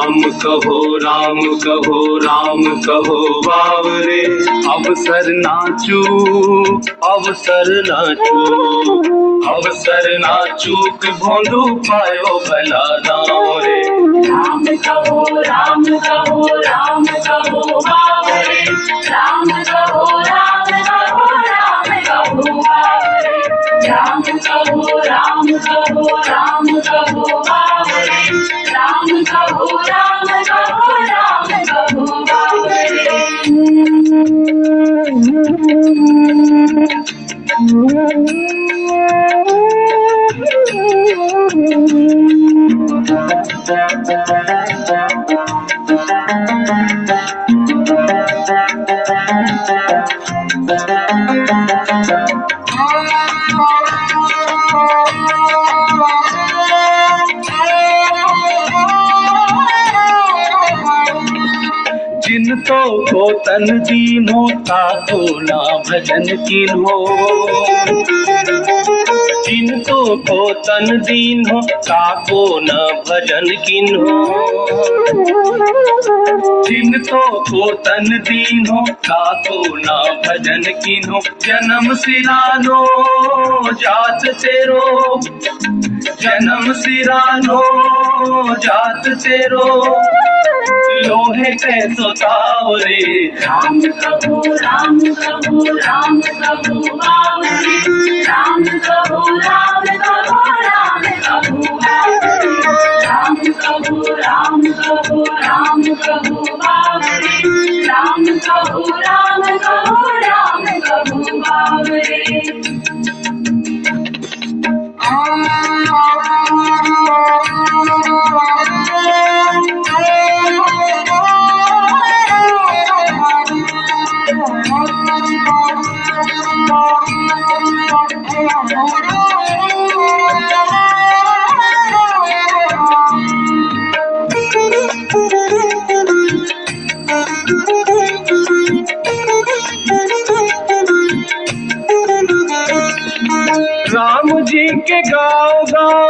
राम कहो राम कहो राम कहो बावरे। अवसर नाचू अवसर नाचू अवसर नाचू भोंदू पायो भला दाम रे। राम कहो राम कहो राम कहो बावरे। राम कहो राम कहो राम कहो बावरे। राम कहो राम कहो राम कहो बावरे। राम कहो राम कहो राम कहो बावरे। जिन तो को तन दीनो ताको ना भजन किन्हो। जिन तो को तन दीनो ताको न भजन किन्हो। जिन तो को तन दीनो ताको न भजन किन्हो। जन्म सिरानो जात तेरो जन्म सिरानो जात तेरो लोहे कैसो तावरे। राम कहो राम कहो राम कहो बावरे। राम कहो राम कहो राम कहो बावरे। राम कहो राम कहो राम कहो बावरे। राम कहो राम कहो राम कहो बावरे। राम जी के गाओ गाओ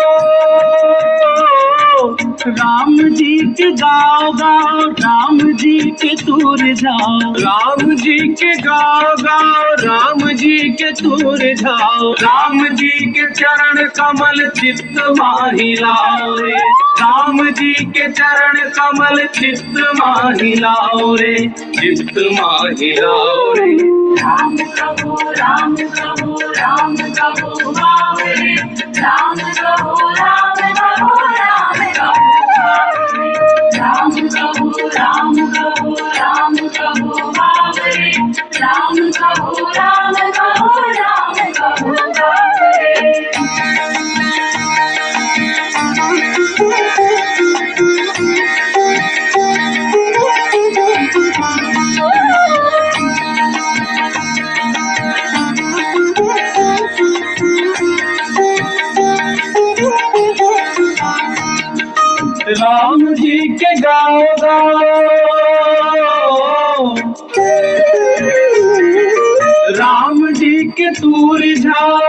राम जी के गाओ गाओ राम जी के तूर जाओ। राम जी के गाओ गाओ राम जी के तूर जाओ। राम जी के चरण कमल चित्त माही लाओ रे। राम जी के चरण कमल चित्त माही लाओ रे। चित्त माही लाओ रे। राम कहो राम कहो राम कहो बावरे। राम कहो राम कहो राम कहो बावरे। राम कहो राम कहो राम कहो बावरे। राम कहो राम कहो राम कहो बावरे। राम जी के गाओ गाओ राम जी के तूर जाओ।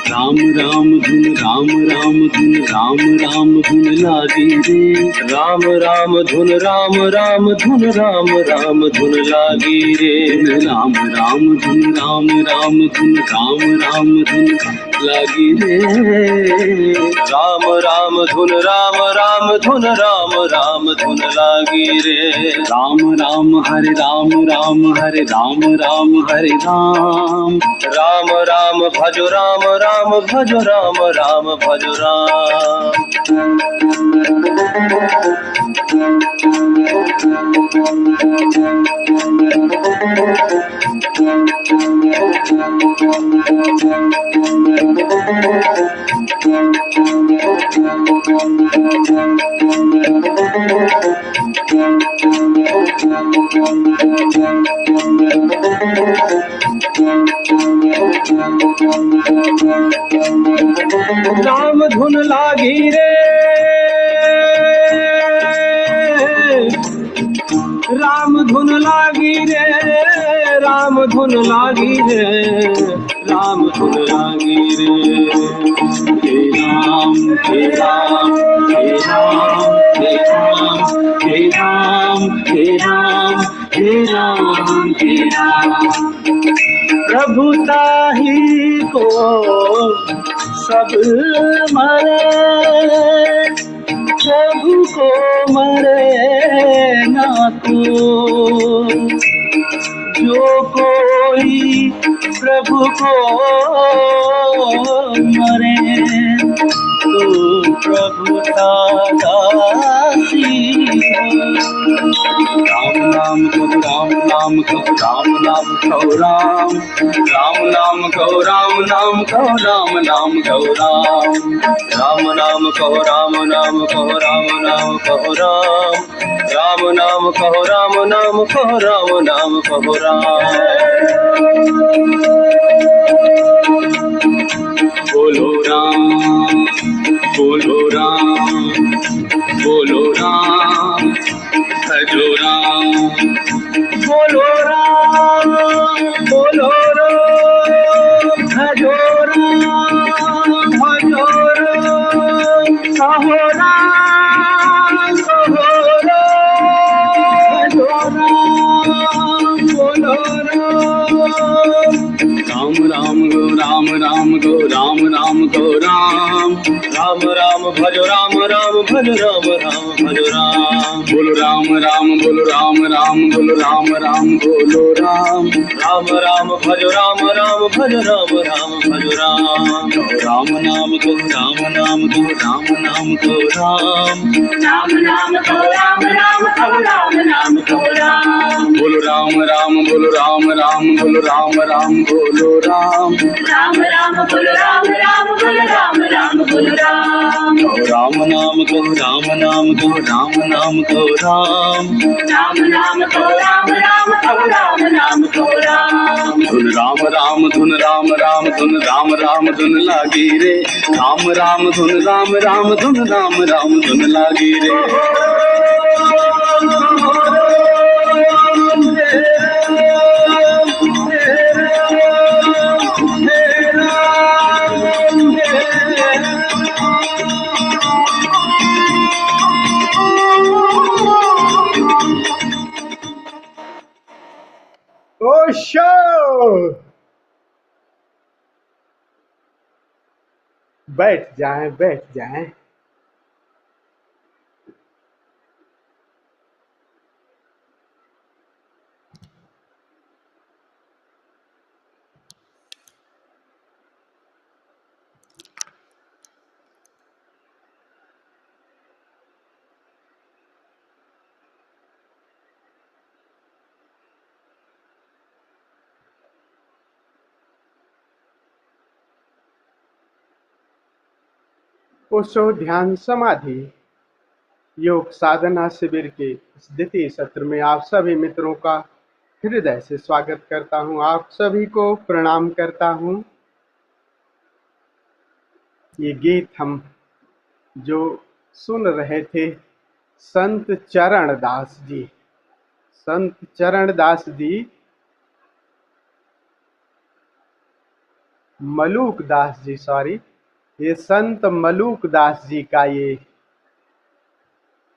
राम राम धुन राम राम धुन राम राम धुन लागी रे। राम राम धुन राम राम धुन राम राम धुन लागी रे। राम राम धुन राम राम धुन राम राम धुन लागी रे। राम राम धुन राम राम धुन राम राम धुन लागी रे। राम राम हरे राम राम हरे राम राम हरे राम। राम राम भजो राम राम भजो राम राम भजो राम। राम धुन लागी रे। राम धुन लागी धुन लागी रे, राम धुन लागी रे। हे राम हे राम हे राम हे राम हे राम हे राम हे राम हे राम। प्रभु ताही को सब मरे, प्रभु को मरे ना को। जो कोई प्रभु को मरे, तो प्रभु का दासी हो। राम नाम कहो राम नाम कहो राम नाम कहो राम, राम नाम कहो राम नाम कहो राम नाम कहो राम, राम नाम कहो राम नाम कहो राम नाम कहो राम, राम नाम कहो राम नाम कहो राम नाम कहो राम। बोलो राम बोलो राम बोलो राम, भजो राम बोलो राम बोलो राम, भजो राम भजो राम, कहो राम कहो राम, भजो राम बोलो राम। राम राम गो राम राम गो राम, राम राम भजो राम राम भजो राम राम भजो राम। बोलो राम राम बोलो राम राम बोलो राम राम बोलो राम, राम राम भजो राम राम भजो राम राम भजो राम। राम नाम को राम नाम को राम नाम को राम, राम नाम को राम राम को राम नाम को राम। बोलो राम राम बोलो राम राम बोलो राम राम बोलो राम, राम राम बोलो राम राम बोलो राम राम बोलो राम। राम नाम को राम नाम को राम नाम को राम, राम नाम को राम राम को राम नाम को राम। धुन राम राम धुन राम राम धुन राम राम धुन लागी रे, राम राम धुन राम राम धुन राम राम धुन लागी रे। ओशो, बैठ जाएं बैठ जाएं। ओशो ध्यान समाधि योग साधना शिविर के इस द्वितीय सत्र में आप सभी मित्रों का हृदय से स्वागत करता हूं। आप सभी को प्रणाम करता हूं। ये गीत हम जो सुन रहे थे संत चरण दास जी, संत चरण दास जी मलूक दास जी, सॉरी, ये संत मलूक दास जी का ये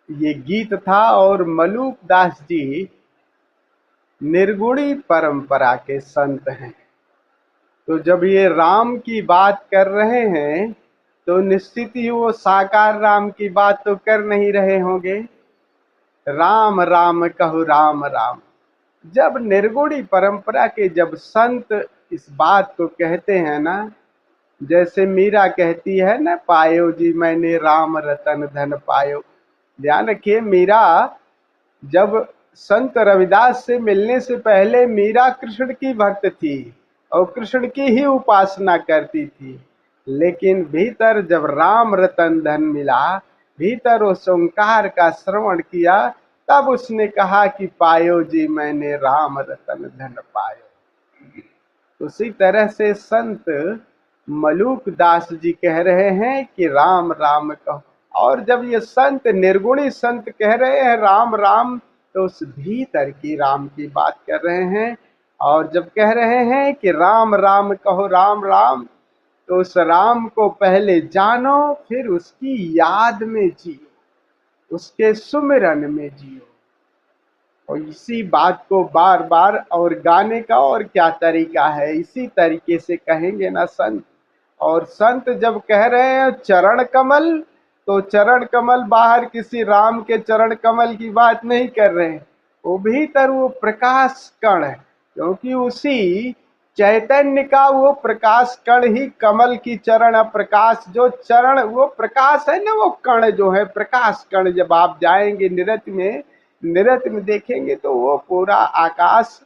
गीत था। और मलूक दास जी निर्गुणी परंपरा के संत हैं। तो जब ये राम की बात कर रहे हैं तो निश्चित ही वो साकार राम की बात तो कर नहीं रहे होंगे। राम राम कहो राम राम। जब निर्गुणी परंपरा के जब संत इस बात को कहते हैं ना, जैसे मीरा कहती है ना, पायो जी मैंने राम रतन धन पायो। ध्यान रखिए, मीरा जब संत रविदास से मिलने से पहले मीरा कृष्ण की भक्त थी और कृष्ण की ही उपासना करती थी। लेकिन भीतर जब राम रतन धन मिला, भीतर उस ओंकार का श्रवण किया, तब उसने कहा कि पायो जी मैंने राम रतन धन पायो। उसी तरह से संत मलूक दास जी कह रहे हैं कि राम राम कहो। और जब ये संत निर्गुणी संत कह रहे हैं राम राम, तो उस भीतर की राम की बात कर रहे हैं। और जब कह रहे हैं कि राम राम कहो राम राम, तो उस राम को पहले जानो, फिर उसकी याद में जियो, उसके सुमिरन में जियो। और इसी बात को बार बार और गाने का और क्या तरीका है, इसी तरीके से कहेंगे ना संत। और संत जब कह रहे हैं चरण कमल, तो चरण कमल बाहर किसी राम के चरण कमल की बात नहीं कर रहे हैं, वो भीतर वो प्रकाश कण है, क्योंकि उसी चैतन्य का वो प्रकाश कण ही कमल की चरण प्रकाश, जो चरण वो प्रकाश है ना, वो कण जो है प्रकाश कण। जब आप जाएंगे निरत में देखेंगे तो वो पूरा आकाश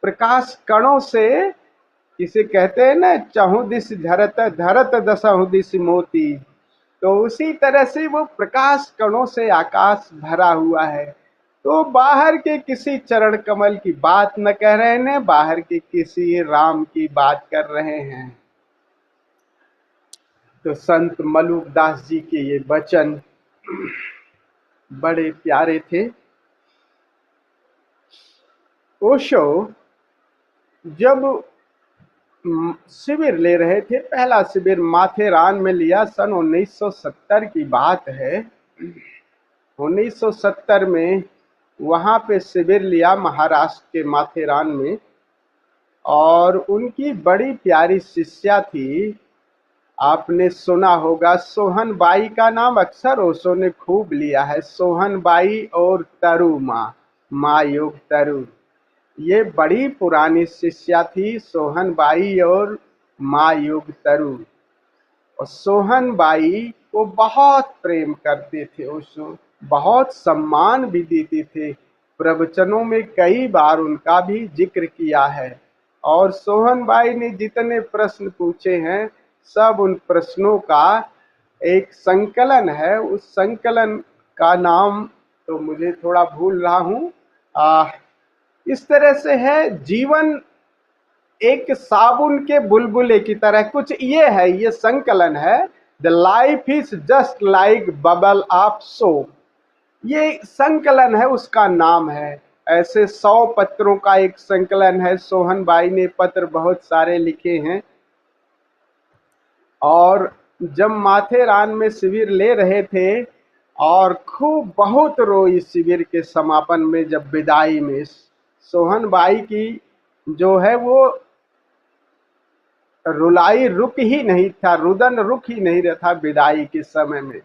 प्रकाश कणों से, इसे कहते हैं ना चहुदिश धरत धरत दसहु दिश मोती, तो उसी तरह से वो प्रकाश कणों से आकाश भरा हुआ है। तो बाहर के किसी चरण कमल की बात न कह रहे हैं, बाहर के किसी राम की बात कर रहे हैं। तो संत मलुकदास जी के ये वचन बड़े प्यारे थे। ओशो जब शिविर ले रहे थे, पहला शिविर माथेरान में लिया, सन 1970 की बात है। 1970 में वहाँ पे शिविर लिया महाराष्ट्र के माथेरान में, और उनकी बड़ी प्यारी शिष्या थी, आपने सुना होगा सोहन बाई का नाम अक्सर ओशो ने खूब लिया है। सोहन बाई और तरु माँ योग तरु, ये बड़ी पुरानी शिष्या थी, सोहन बाई और माँ योग तरु। और सोहन बाई को बहुत प्रेम करते थे ओशो, बहुत सम्मान भी देते थे। प्रवचनों में कई बार उनका भी जिक्र किया है। और सोहन बाई ने जितने प्रश्न पूछे हैं, सब उन प्रश्नों का एक संकलन है। उस संकलन का नाम तो मुझे थोड़ा भूल रहा हूँ। इस तरह से है, जीवन एक साबुन के बुलबुले की तरह, कुछ ये है, ये संकलन है। The life is just like bubble of soap, ये संकलन है, उसका नाम है। ऐसे 100 पत्रों का एक संकलन है। सोहन बाई ने पत्र बहुत सारे लिखे हैं। और जब माथेरान में शिविर ले रहे थे, और खूब बहुत रोई शिविर के समापन में, जब विदाई में सोहन बाई की जो है वो रुलाई रुक ही नहीं था, रुदन रुक ही नहीं रहा था विदाई के समय में।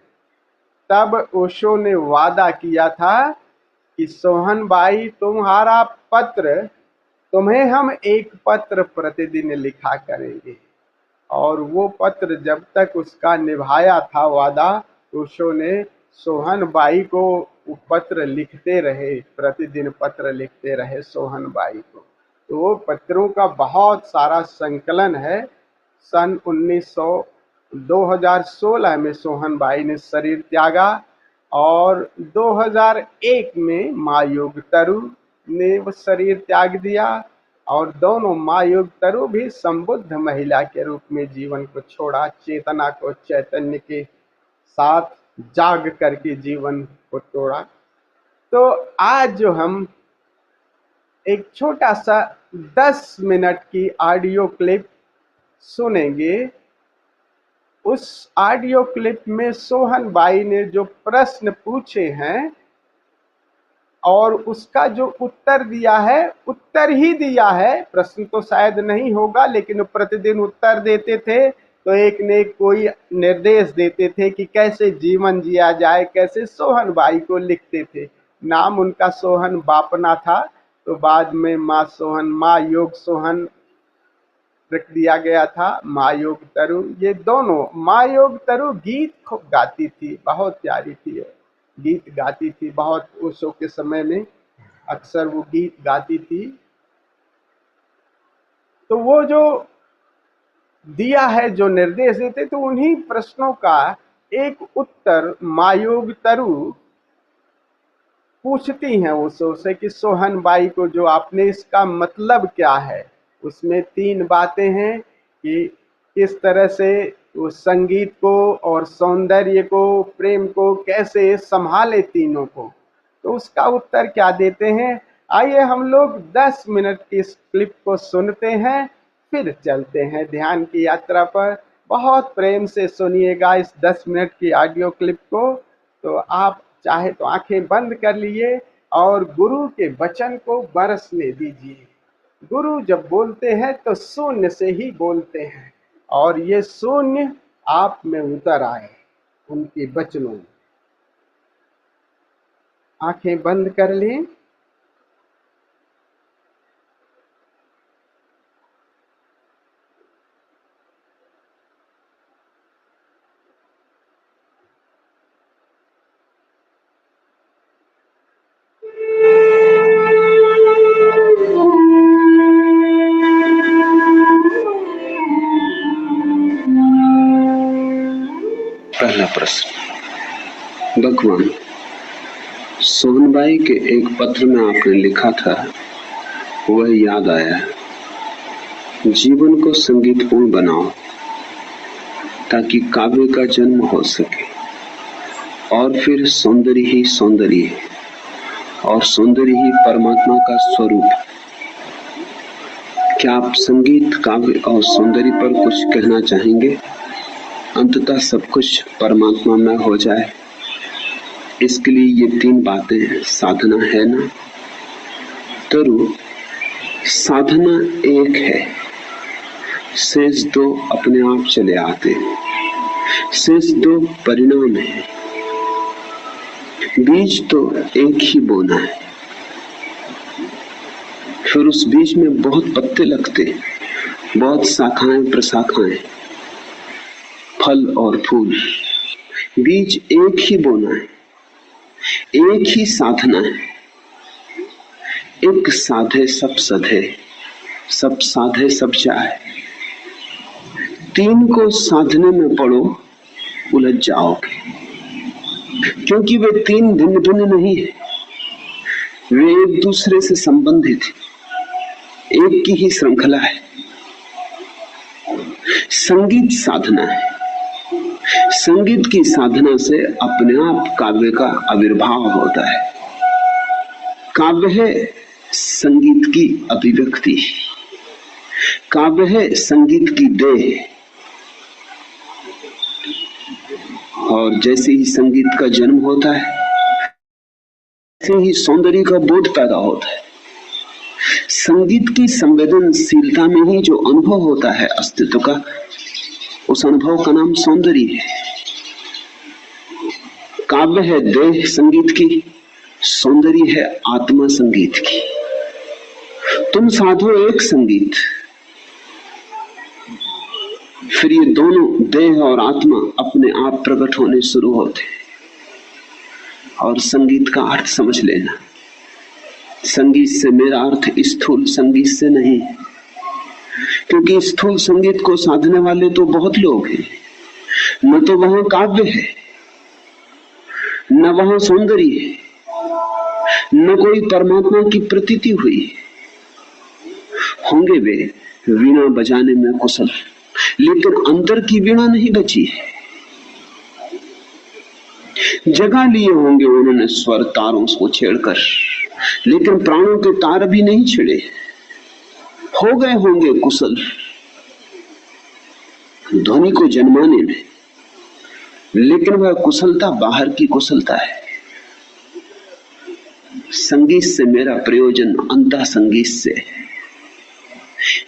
तब ओशो ने वादा किया था कि सोहन बाई, तुम्हारा पत्र, तुम्हें हम एक पत्र प्रतिदिन लिखा करेंगे। और वो पत्र जब तक उसका निभाया था वादा, ओशो ने सोहन बाई को पत्र लिखते रहे, प्रतिदिन पत्र लिखते रहे सोहन बाई को। तो वो पत्रों का बहुत सारा संकलन है। सन 2016 में सोहन बाई ने शरीर त्यागा, और 2001 में माँ योग तरु ने वो शरीर त्याग दिया। और दोनों माँ योग तरु भी संबुद्ध महिला के रूप में जीवन को छोड़ा, चेतना को चैतन्य के साथ जाग करके जीवन को तोड़ा। तो आज जो हम एक छोटा सा 10 मिनट की ऑडियो क्लिप सुनेंगे, उस ऑडियो क्लिप में सोहन बाई ने जो प्रश्न पूछे हैं और उसका जो उत्तर दिया है, उत्तर ही दिया है, प्रश्न तो शायद नहीं होगा, लेकिन प्रतिदिन उत्तर देते थे। तो एक ने कोई निर्देश देते थे कि कैसे जीवन जिया जाए, कैसे सोहन बाई को लिखते थे। नाम उनका सोहन बापना था, तो बाद में माँ योग सोहन रख दिया गया था, माँ योग तरु। ये दोनों, माँ योग तरु गीत खूब गाती थी, बहुत प्यारी थी, गीत गाती थी बहुत। ओशो के समय में अक्सर वो गीत गाती थी। तो वो जो दिया है, जो निर्देश देते, तो उन्हीं प्रश्नों का एक उत्तर माँ योग तरु पूछती हैं ओशो से कि सोहन बाई को जो आपने, इसका मतलब क्या है। उसमें 3 बातें हैं कि किस तरह से वो संगीत को और सौंदर्य को, प्रेम को कैसे संभाले तीनों को। तो उसका उत्तर क्या देते हैं, आइए हम लोग 10 मिनट की इस क्लिप को सुनते हैं, फिर चलते हैं ध्यान की यात्रा पर। बहुत प्रेम से सुनिएगा इस 10 मिनट की ऑडियो क्लिप को। तो आप चाहे तो आंखें बंद कर लिए और गुरु के वचन को बरसने दीजिए। गुरु जब बोलते हैं तो शून्य से ही बोलते हैं, और ये शून्य आप में उतर आए उनके वचनों में। आंखें बंद कर लें। पहला प्रश्न, भगवान, सोहनबाई के एक पत्र में आपने लिखा था, वह याद आया। जीवन को संगीतपूर्ण बनाओ ताकि काव्य का जन्म हो सके, और फिर सौंदर्य ही सौंदर्य है, और सौंदर्य ही परमात्मा का स्वरूप। क्या आप संगीत, काव्य और सौंदर्य पर कुछ कहना चाहेंगे? अंततः सब कुछ परमात्मा में हो जाए, इसके लिए ये 3 बातें साधना है ना? तरु, साधना एक है, शेष 2 अपने आप चले आते हैं। शेष 2 परिणाम है। बीज तो एक ही बोना है, फिर उस बीज में बहुत पत्ते लगते, बहुत शाखाएं प्रशाखाएं, फल और फूल। बीज एक ही बोना है, एक ही साधना है। एक साधे सब सधे, सब साधे सब जाए। 3 को साधने में पड़ो, उलझ जाओगे, क्योंकि वे 3 भिन्न भिन्न नहीं है, वे एक दूसरे से संबंधित है, एक की ही श्रृंखला है। संगीत साधना है। संगीत की साधना से अपने आप काव्य का आविर्भाव होता है। काव्य है संगीत की अभिव्यक्ति, काव्य है संगीत की देह। और जैसे ही संगीत का जन्म होता है, वैसे ही सौंदर्य का बोध पैदा होता है। संगीत की संवेदनशीलता में ही जो अनुभव होता है अस्तित्व का, उस अनुभव का नाम सौंदर्य है। काव्य है देह संगीत की, सौंदर्य है आत्मा संगीत की। तुम साधो एक संगीत, फिर ये दोनों देह और आत्मा अपने आप प्रकट होने शुरू होते। और संगीत का अर्थ समझ लेना। संगीत से मेरा अर्थ स्थूल संगीत से नहीं, क्योंकि स्थूल संगीत को साधने वाले तो बहुत लोग हैं। न तो वहां काव्य है, न वहां सौंदर्य है, न कोई परमात्मा की प्रतीति हुई। होंगे वे वीणा बजाने में कुशल, लेकिन अंतर की वीणा नहीं बची है। जगा लिए होंगे उन्होंने स्वर तारों को छेड़कर, लेकिन प्राणों के तार भी नहीं छिड़े। हो गए होंगे कुशल ध्वनि को जन्माने में, लेकिन वह कुशलता बाहर की कुशलता है। संगीत से मेरा प्रयोजन अंतः संगीत से,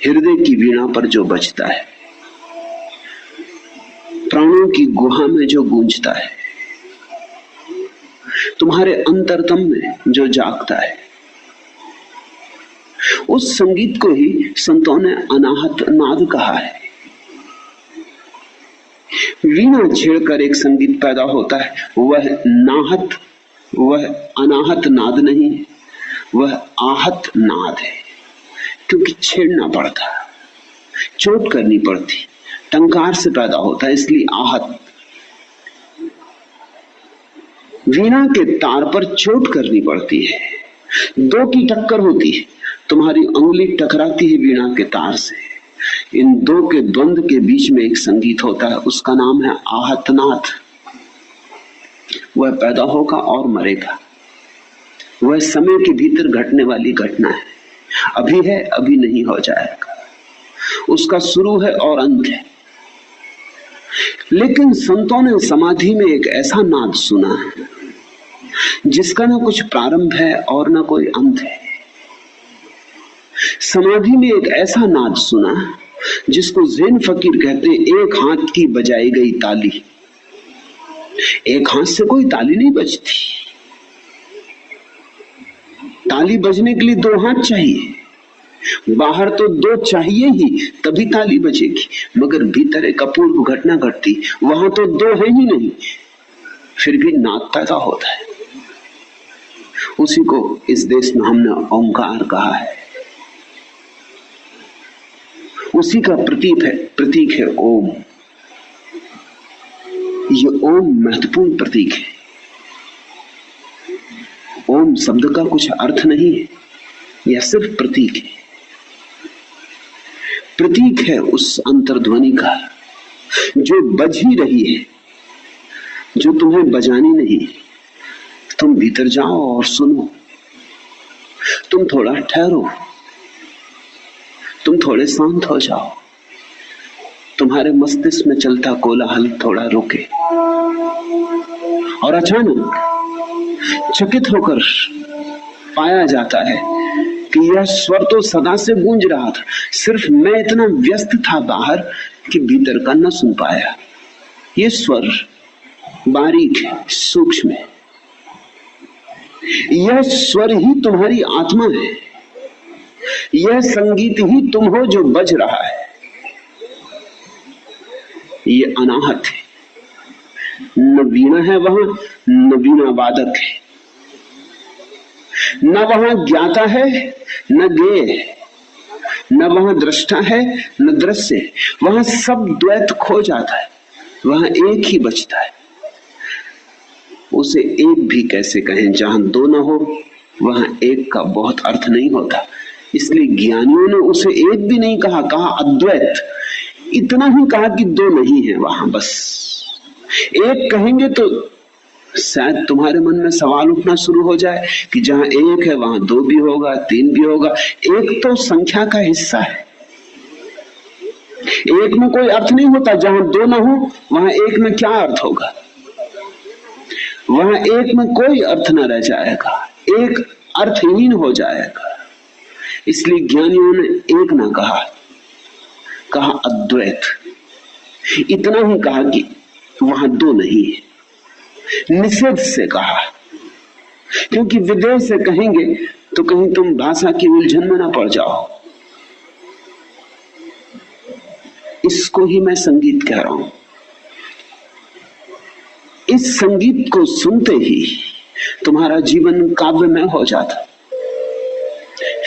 हृदय की वीणा पर जो बजता है, प्राणों की गुहा में जो गूंजता है, तुम्हारे अंतरतम में जो जागता है, उस संगीत को ही संतों ने अनाहत नाद कहा है। वीणा छेड़कर एक संगीत पैदा होता है, वह नाहत, वह अनाहत नाद नहीं, वह आहत नाद है। क्योंकि छेड़ना पड़ता, चोट करनी पड़ती, टंकार से पैदा होता है, इसलिए आहत। वीणा के तार पर चोट करनी पड़ती है, 2 की टक्कर होती है, तुम्हारी उंगली टकराती है वीणा के तार से, इन 2 के द्वंद्व के बीच में एक संगीत होता है, उसका नाम है आहतनाद। वह पैदा होगा और मरेगा। वह समय के भीतर घटने वाली घटना है, अभी है, अभी नहीं हो जाएगा, उसका शुरू है और अंत है। लेकिन संतों ने समाधि में एक ऐसा नाद सुना जिसका ना कुछ प्रारंभ है और ना कोई अंत है। समाधि में एक ऐसा नाद सुना जिसको ज़ैन फकीर कहते हैं, एक हाथ की बजाई गई ताली। एक हाथ से कोई ताली नहीं बजती, ताली बजने के लिए दो हाथ चाहिए। बाहर तो दो चाहिए ही तभी ताली बजेगी, मगर भीतर एक अपूर्व घटना घटती, वहां तो दो है ही नहीं, फिर भी नाद पैदा होता है। उसी को इस देश में हमने ओंकार कहा है, उसी का प्रतीक है ओम। ये ओम महत्वपूर्ण प्रतीक है। ओम शब्द का कुछ अर्थ नहीं है, यह सिर्फ प्रतीक है। प्रतीक है उस अंतर्ध्वनि का जो बज ही रही है, जो तुम्हें बजानी नहीं। तुम भीतर जाओ और सुनो, तुम थोड़ा ठहरो, तुम थोड़े शांत हो जाओ, तुम्हारे मस्तिष्क में चलता कोलाहल थोड़ा रुके, और अचानक चकित होकर पाया जाता है कि यह स्वर तो सदा से गूंज रहा था, सिर्फ मैं इतना व्यस्त था बाहर कि भीतर का न सुन पाया। यह स्वर बारीक है, सूक्ष्म है। यह स्वर ही तुम्हारी आत्मा है, यह संगीत ही तुम हो जो बज रहा है। ये अनाहत है, न वीणा है वहां, न वीणा वादक है, न वहां ज्ञाता है न गेय है, न वहां दृष्टा है न दृश्य है। वहां सब द्वैत खो जाता है, वहां एक ही बचता है। उसे एक भी कैसे कहें, जहां दो न हो वहां एक का बहुत अर्थ नहीं होता। इसलिए ज्ञानियों ने उसे एक भी नहीं कहा, कहा अद्वैत। इतना ही कहा कि दो नहीं है वहां, बस। एक कहेंगे तो शायद तुम्हारे मन में सवाल उठना शुरू हो जाए कि जहां एक है वहां दो भी होगा, तीन भी होगा। एक तो संख्या का हिस्सा है, एक में कोई अर्थ नहीं होता। जहां दो ना हो वहां एक में क्या अर्थ होगा? वहां एक में कोई अर्थ न रह जाएगा, एक अर्थहीन हो जाएगा। इसलिए ज्ञानियों ने एक ना कहा, कहा अद्वैत। इतना ही कहा कि वहां दो नहीं है। निषेध से कहा, क्योंकि विदेह से कहेंगे तो कहीं तुम भाषा की उलझन में ना पड़ जाओ। इसको ही मैं संगीत कह रहा हूं। इस संगीत को सुनते ही तुम्हारा जीवन काव्यमय हो जाता।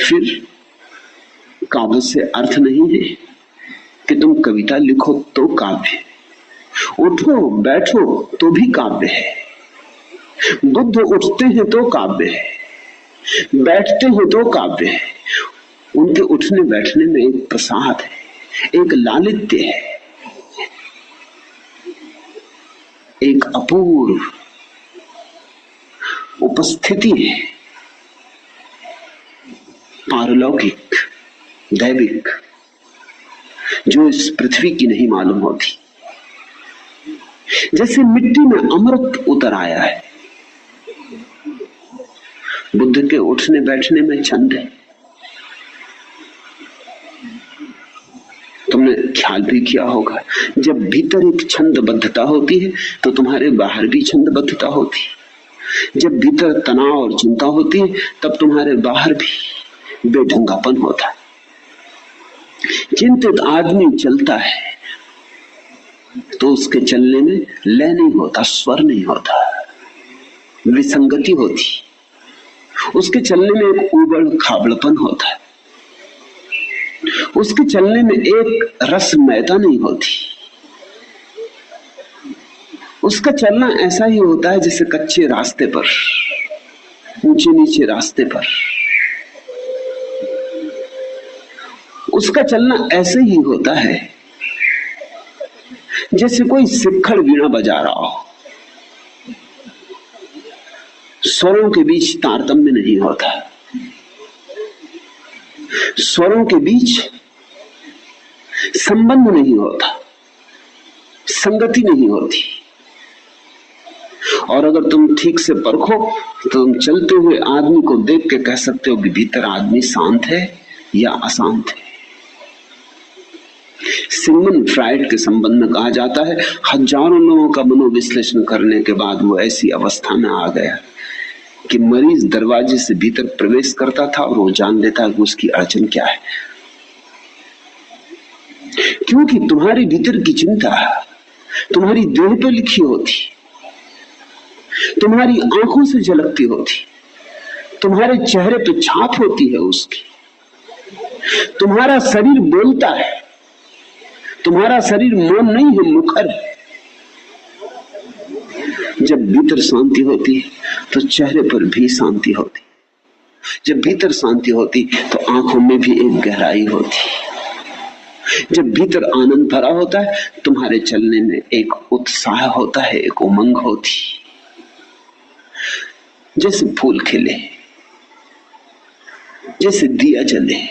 फिर काव्य से अर्थ नहीं है कि तुम कविता लिखो तो काव्य, उठो बैठो तो भी काव्य है। बुद्ध उठते हैं तो काव्य है, बैठते हैं तो काव्य है। उनके उठने बैठने में एक प्रसाद है, एक लालित्य है, एक अपूर्व उपस्थिति है, पारलौकिक, दैविक, जो इस पृथ्वी की नहीं मालूम होती। जैसे मिट्टी में अमृत उतर आया है, बुद्ध के उठने बैठने में छंद है। तुमने ख्याल भी किया होगा, जब भीतर एक छंदबद्धता होती है तो तुम्हारे बाहर भी छंदबद्धता होती है। जब भीतर तनाव और चिंता होती है तब तुम्हारे बाहर भी बेढंगापन होता है। चिंतित आदमी चलता है तो उसके चलने में लय नहीं होता, स्वर नहीं होता, विसंगति होती। उसके चलने में एक उबड़ खाबड़पन होता है, उसके चलने में एक रसमयता नहीं होती। उसका चलना ऐसा ही होता है जैसे कच्चे रास्ते पर, ऊंचे नीचे रास्ते पर। उसका चलना ऐसे ही होता है जैसे कोई सिक्खड़ वीणा बजा रहा हो। स्वरों के बीच तारतम्य नहीं होता, स्वरों के बीच संबंध नहीं होता, संगति नहीं होती। और अगर तुम ठीक से परखो तो तुम चलते हुए आदमी को देख के कह सकते हो कि भीतर आदमी शांत है या अशांत है। सिगमंड फ्राइड के संबंध में कहा जाता है, हजारों लोगों का मनोविश्लेषण करने के बाद वो ऐसी अवस्था में आ गया कि मरीज दरवाजे से भीतर प्रवेश करता था और वो जान लेता कि उसकी अड़चन क्या है, क्योंकि तुम्हारी भीतर की चिंता तुम्हारी देह पे लिखी होती, तुम्हारी आंखों से झलकती होती, तुम्हारे चेहरे पे छाप होती है उसकी। तुम्हारा शरीर बोलता है, तुम्हारा शरीर मौन नहीं है, मुखर है। जब भीतर शांति होती तो चेहरे पर भी शांति होती, जब भीतर शांति होती तो आंखों में भी एक गहराई होती, जब भीतर आनंद भरा होता है तुम्हारे चलने में एक उत्साह होता है, एक उमंग होती। जैसे फूल खिले, जैसे दिया जले,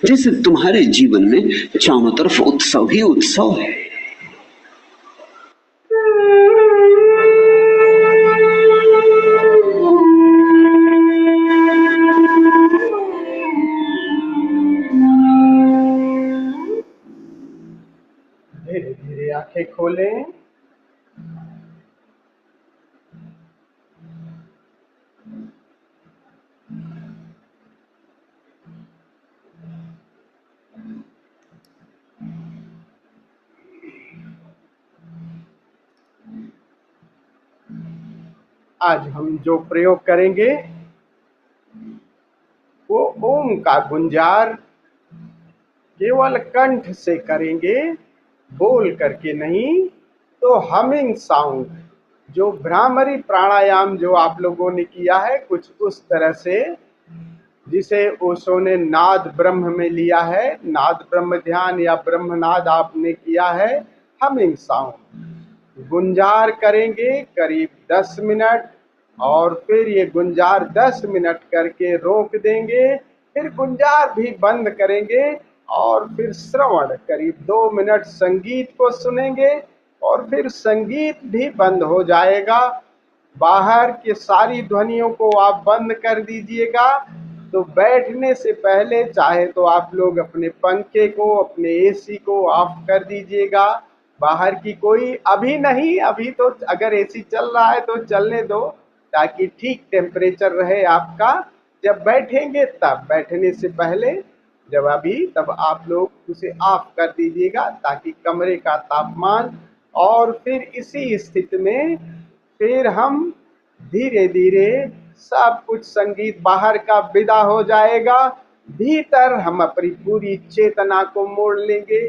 जैसे तुम्हारे जीवन में चारों तरफ उत्सव ही उत्सव है। धीरे धीरे आंखें खोलें। आज हम जो प्रयोग करेंगे वो ओम का गुंजार केवल कंठ से करेंगे, बोल करके नहीं। तो हमिंग साउंड, जो भ्रामरी प्राणायाम जो आप लोगों ने किया है कुछ उस तरह से, जिसे ओशो ने नाद ब्रह्म में लिया है, नाद ब्रह्म ध्यान या ब्रह्मनाद आपने किया है। हमिंग साउंड गुंजार करेंगे करीब 10 मिनट, और फिर ये गुंजार 10 मिनट करके रोक देंगे, फिर गुंजार भी बंद करेंगे और फिर श्रवण करीब 2 मिनट संगीत को सुनेंगे और फिर संगीत भी बंद हो जाएगा। बाहर की सारी ध्वनियों को आप बंद कर दीजिएगा। तो बैठने से पहले चाहे तो आप लोग अपने पंखे को, अपने एसी को ऑफ कर दीजिएगा। बाहर की कोई अभी नहीं, अभी तो अगर एसी चल रहा है तो चलने दो ताकि ठीक टेम्परेचर रहे आपका। जब बैठेंगे तब, बैठने से पहले जब अभी, तब आप लोग उसे ऑफ कर दीजिएगा ताकि कमरे का तापमान। और फिर इसी स्थिति में फिर हम धीरे धीरे सब कुछ संगीत बाहर का विदा हो जाएगा। भीतर हम अपनी पूरी चेतना को मोड़ लेंगे,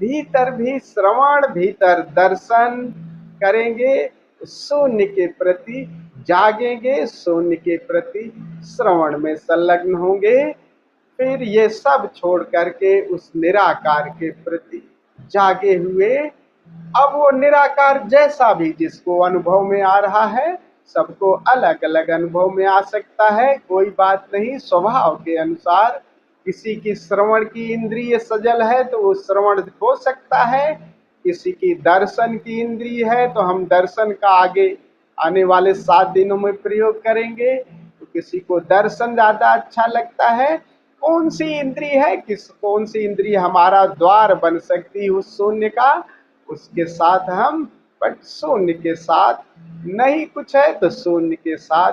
भीतर भी श्रवण, भीतर दर्शन करेंगे, शून्य के प्रति जागेंगे, शून्य के प्रति श्रवण में संलग्न होंगे। फिर ये सब छोड़ करके उस निराकार के प्रति जागे हुए, अब वो निराकार जैसा भी जिसको अनुभव में आ रहा है, सबको अलग अलग अनुभव में आ सकता है, कोई बात नहीं, स्वभाव के अनुसार। किसी की श्रवण की इंद्रिय सजल है तो वो श्रवण हो सकता है, किसी की दर्शन की इंद्रिय है तो हम दर्शन का आगे आने वाले 7 दिनों में प्रयोग करेंगे। तो किसी को दर्शन ज्यादा अच्छा लगता है। कौन सी इंद्रिय है, कौन सी इंद्रिय हमारा द्वार बन सकती है उस शून्य का, उसके साथ हम, बट शून्य के साथ नहीं कुछ है तो शून्य के साथ,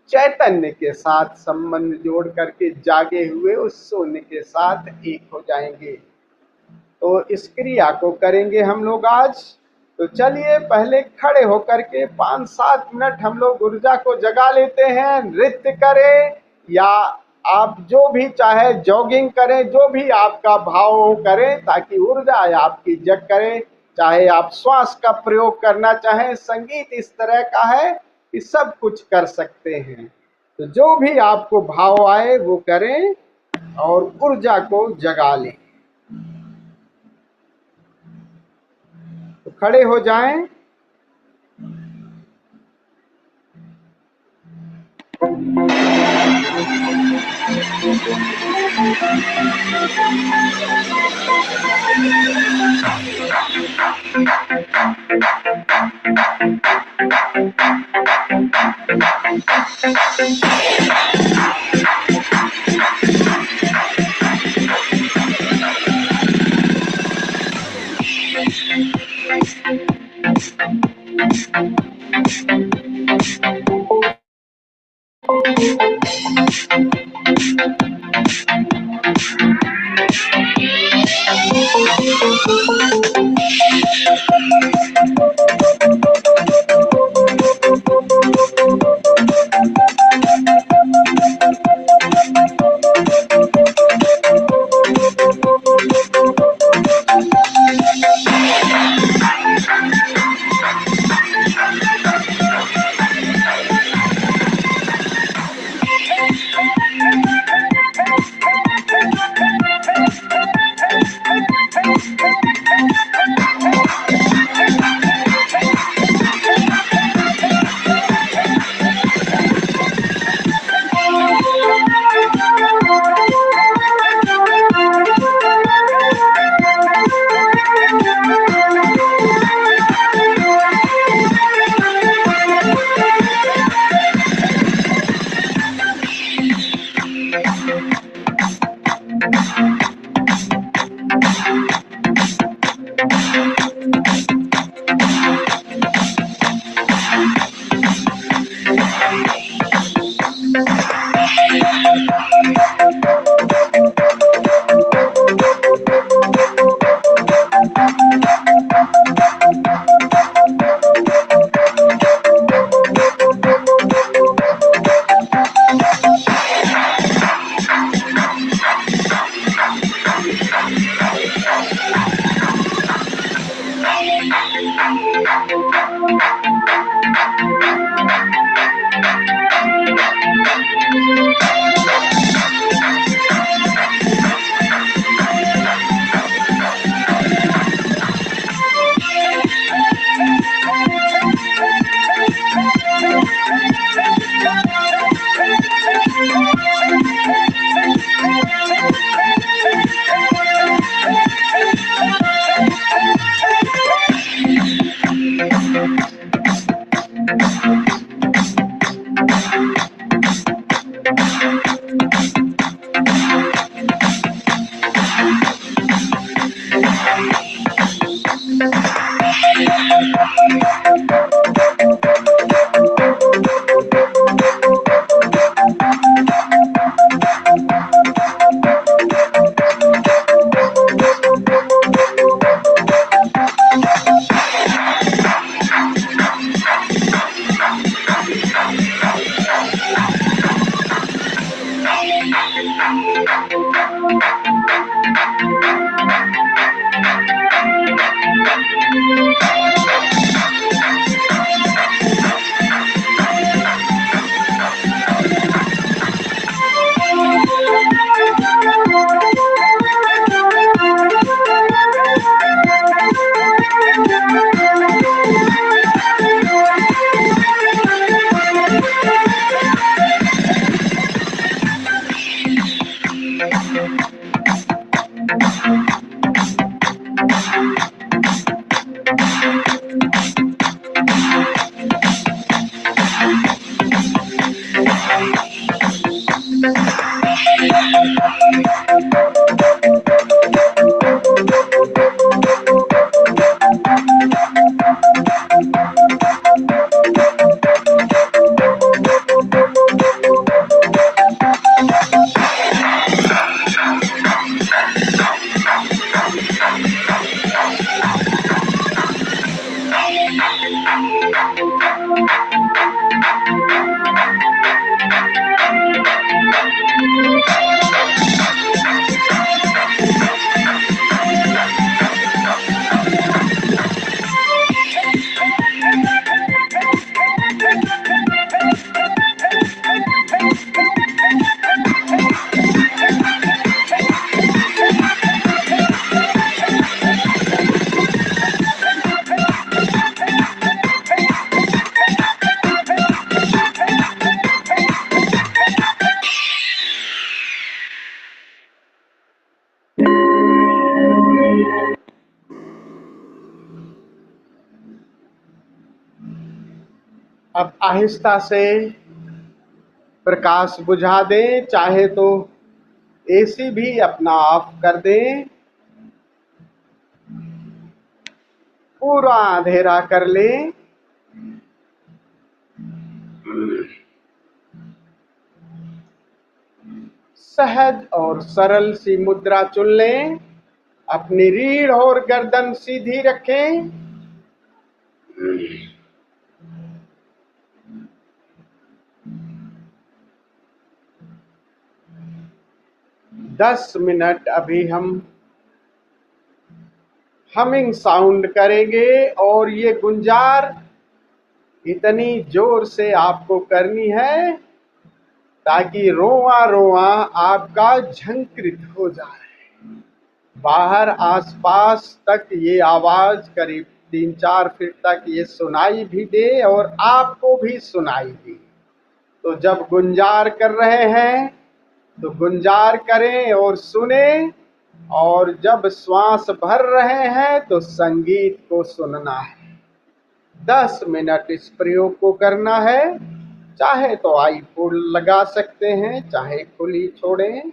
चैतन्य के साथ संबंध जोड़ करके जागे हुए उस शून्य के साथ एक हो जाएंगे। तो इस क्रिया को करेंगे हम लोग आज। तो चलिए पहले खड़े होकर के 5-7 मिनट हम लोग ऊर्जा को जगा लेते हैं। नृत्य करें या आप जो भी चाहे जॉगिंग करें, जो भी आपका भाव हो करें, ताकि ऊर्जा आपकी जग करे। चाहे आप श्वास का प्रयोग करना चाहें, संगीत इस तरह का है कि सब कुछ कर सकते हैं। तो जो भी आपको भाव आए वो करें और ऊर्जा को जगा लें। तो खड़े हो जाएं अब आहिस्ता से प्रकाश बुझा दें, चाहे तो एसी भी अपना ऑफ कर दें, पूरा अंधेरा कर लें। सहज और सरल सी मुद्रा चुन लें, अपनी रीढ़ और गर्दन सीधी रखें। 10 मिनट अभी हम हमिंग साउंड करेंगे और ये गुंजार इतनी जोर से आपको करनी है ताकि रोआ रोआ आपका झंकृत हो जाए। बाहर आसपास तक ये आवाज करीब 3-4 फीट तक ये सुनाई भी दे और आपको भी सुनाई दे। तो जब गुंजार कर रहे हैं तो गुंजार करें और सुने, और जब श्वास भर रहे हैं तो संगीत को सुनना है। 10 मिनट इस प्रयोग को करना है। चाहे तो आई फूल लगा सकते हैं, चाहे खुली छोड़ें।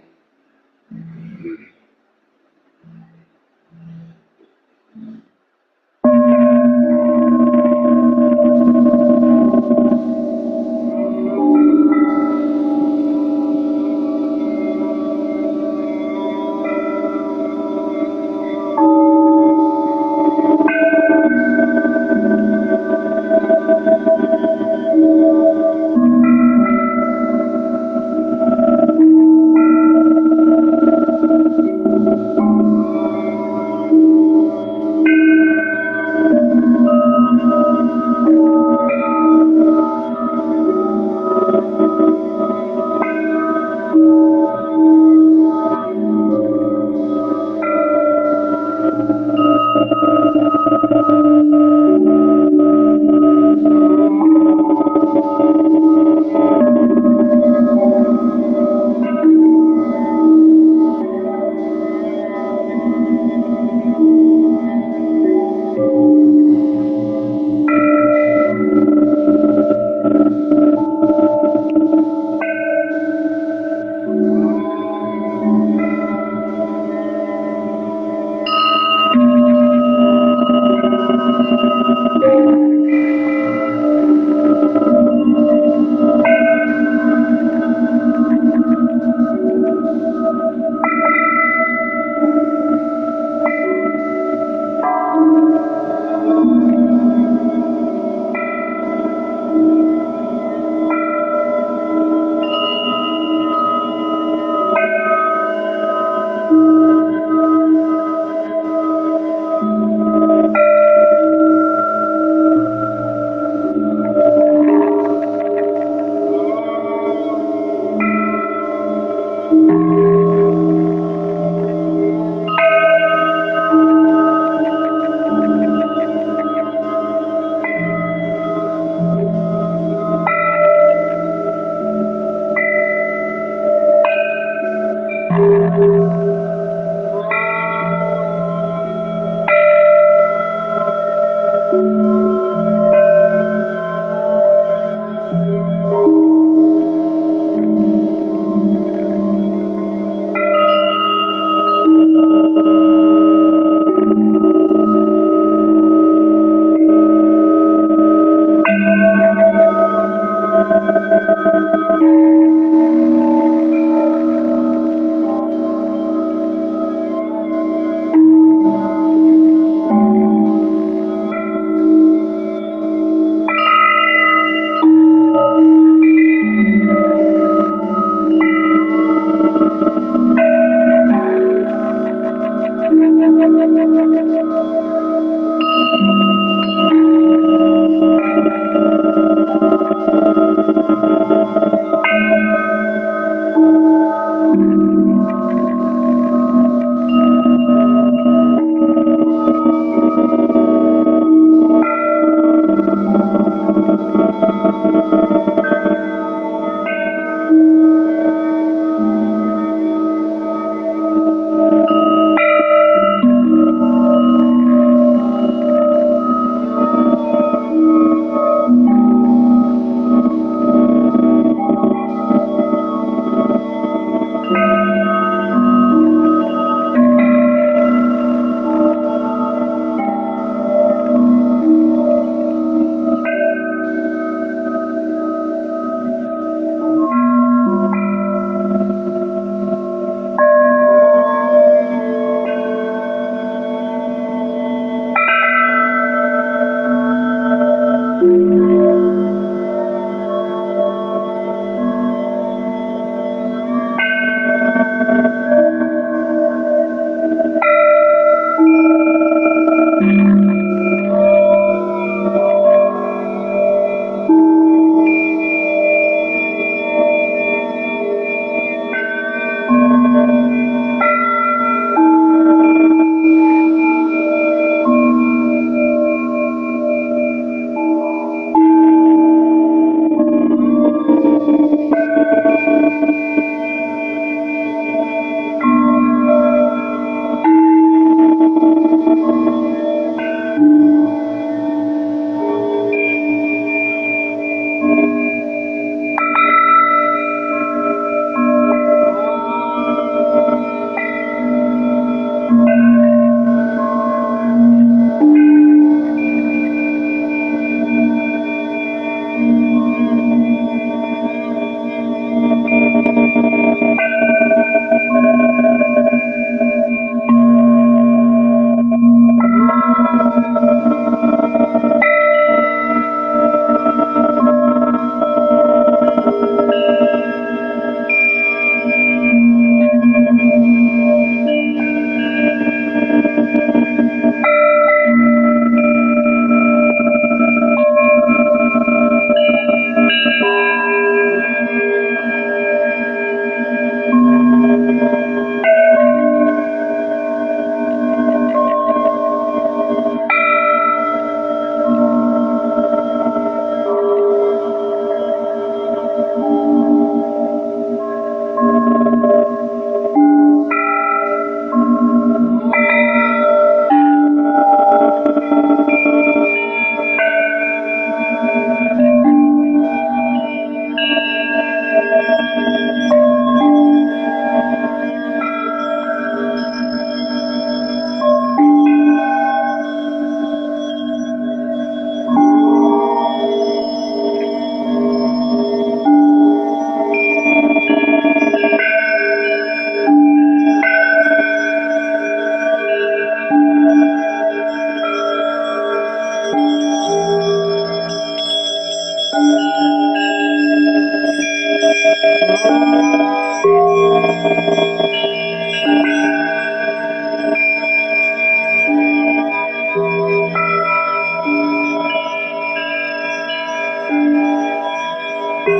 अब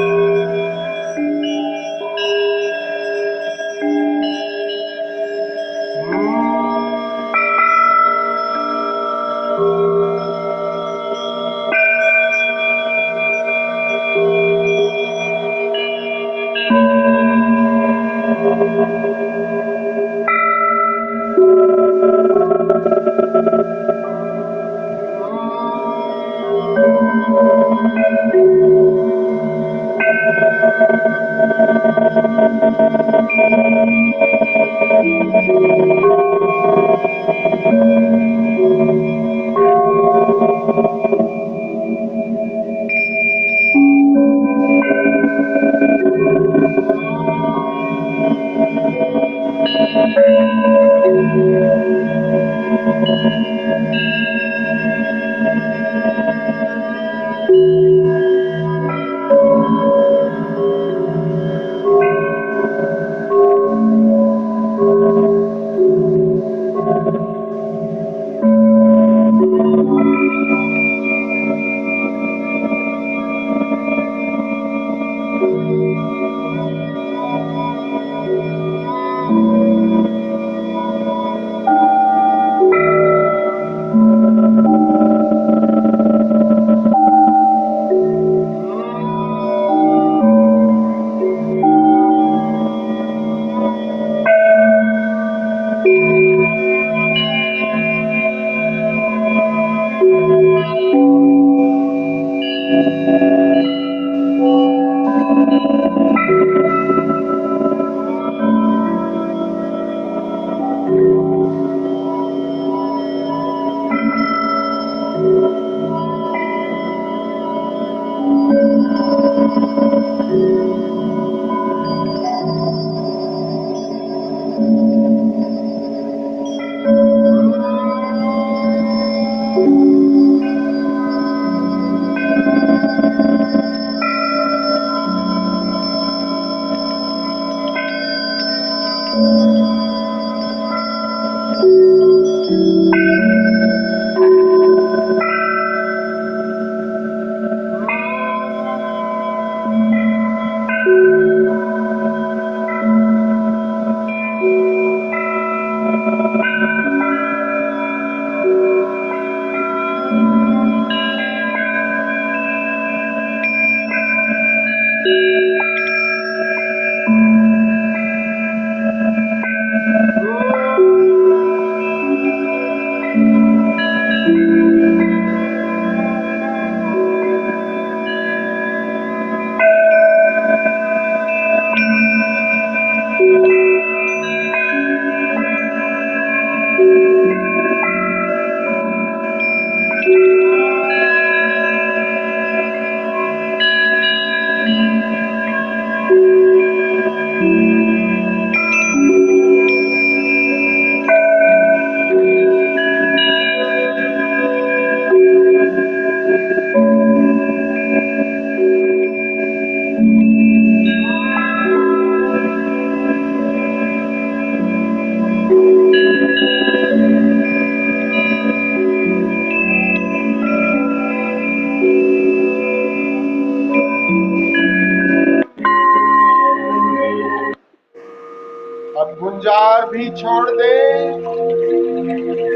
गुंजार भी छोड़ दे,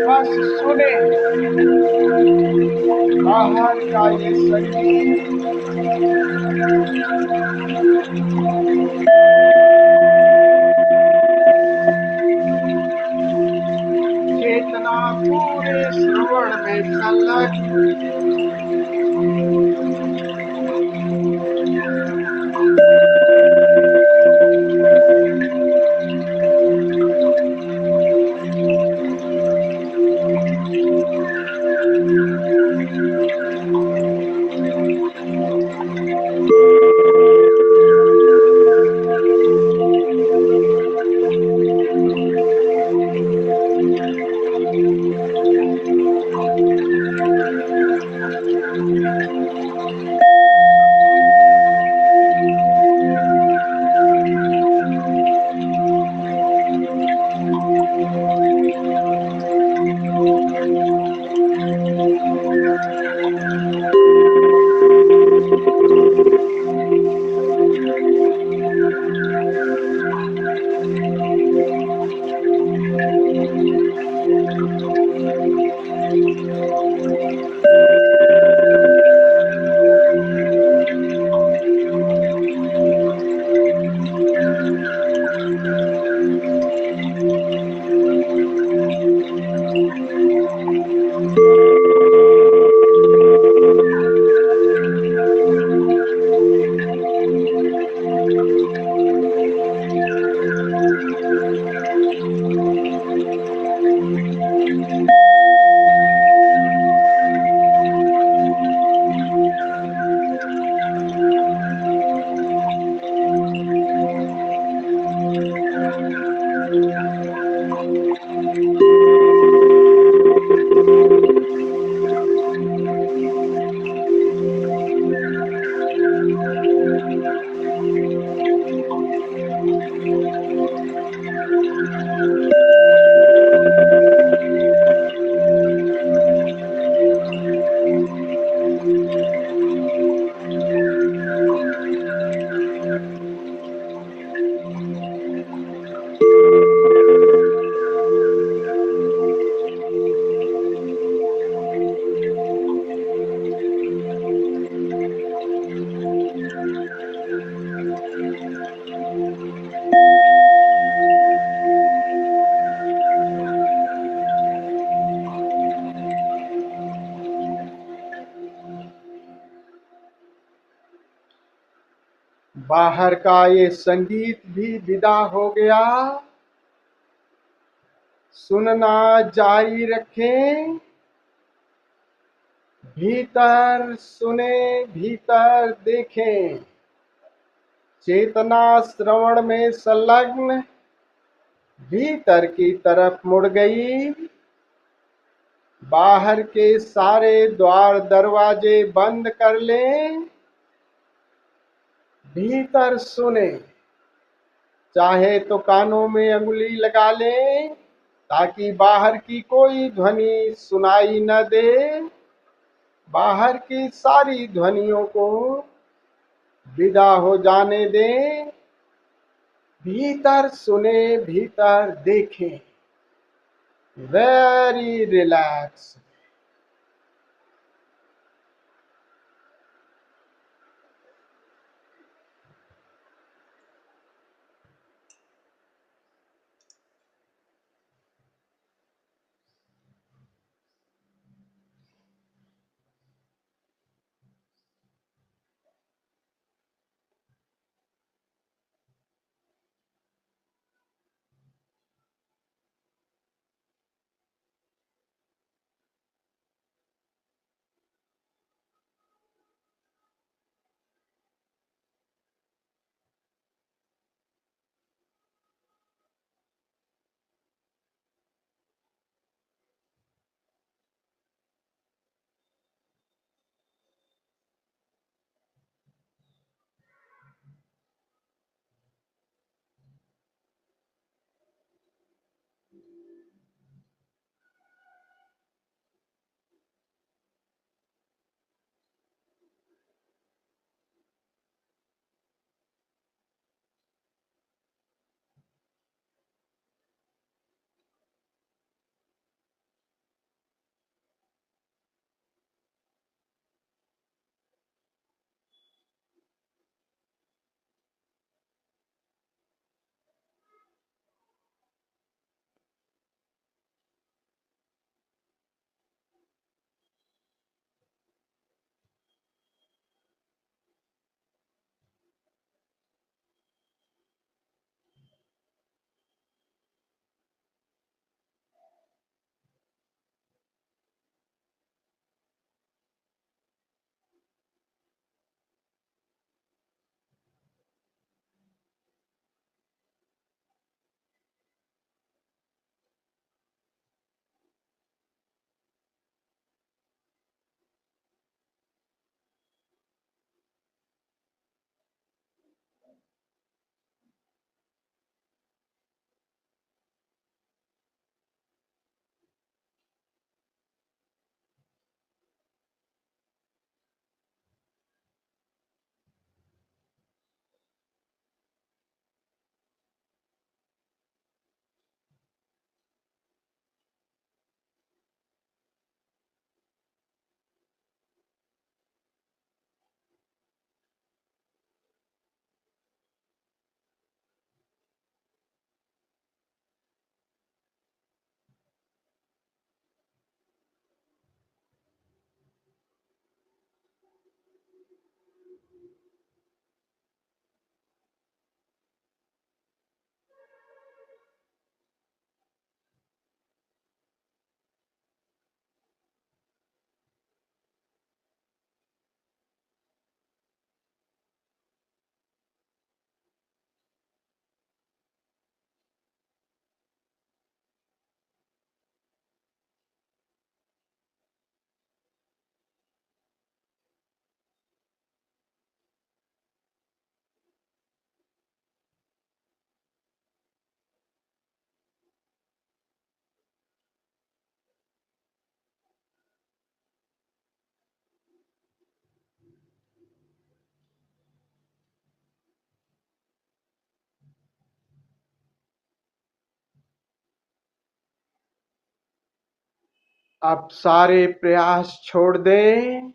बस सुने बाहर का ये संगीत। चेतना पूरे श्रवण में संलग्न, बाहर का ये संगीत भी विदा हो गया, सुनना जारी रखें। भीतर सुने, भीतर देखें, चेतना श्रवण में संलग्न भीतर की तरफ मुड़ गई। बाहर के सारे द्वार दरवाजे बंद कर लें। भीतर सुने, चाहे तो कानों में अंगुली लगा लें ताकि बाहर की कोई ध्वनि सुनाई न दे। बाहर की सारी ध्वनियों को विदा हो जाने दें। भीतर सुने, भीतर देखें। Very relax. अब सारे प्रयास छोड़ दें।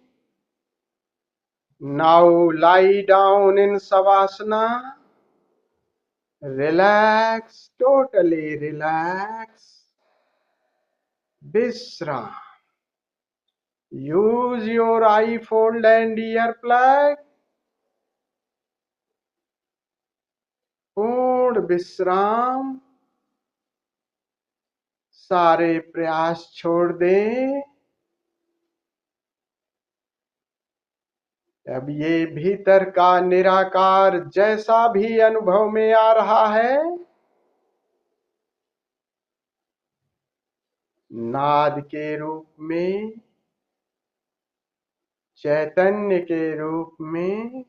Now lie down in shavasana. Relax, totally relax. विश्राम। Use your eye fold and ear plug. पूर्ण विश्राम, सारे प्रयास छोड़ दें। अब ये भीतर का निराकार जैसा भी अनुभव में आ रहा है, नाद के रूप में, चैतन्य के रूप में,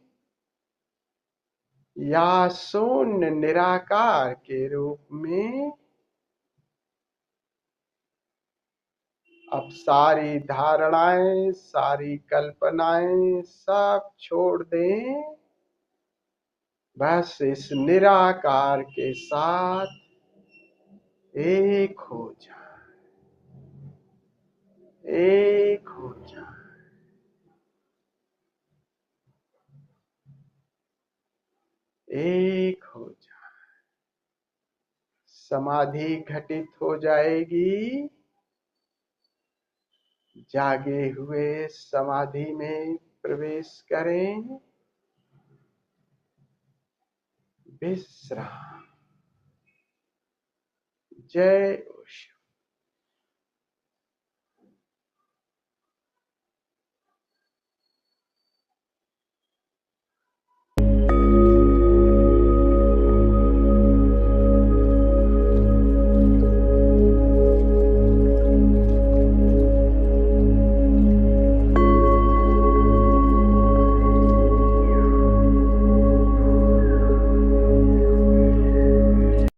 या शून्य निराकार के रूप में, अब सारी धारणाएं, सारी कल्पनाएं सब छोड़ दें। बस इस निराकार के साथ एक हो जाए, एक हो जाए, एक हो जाए। समाधि घटित हो जाएगी। जागे हुए समाधि में प्रवेश करें। विश्राम। जय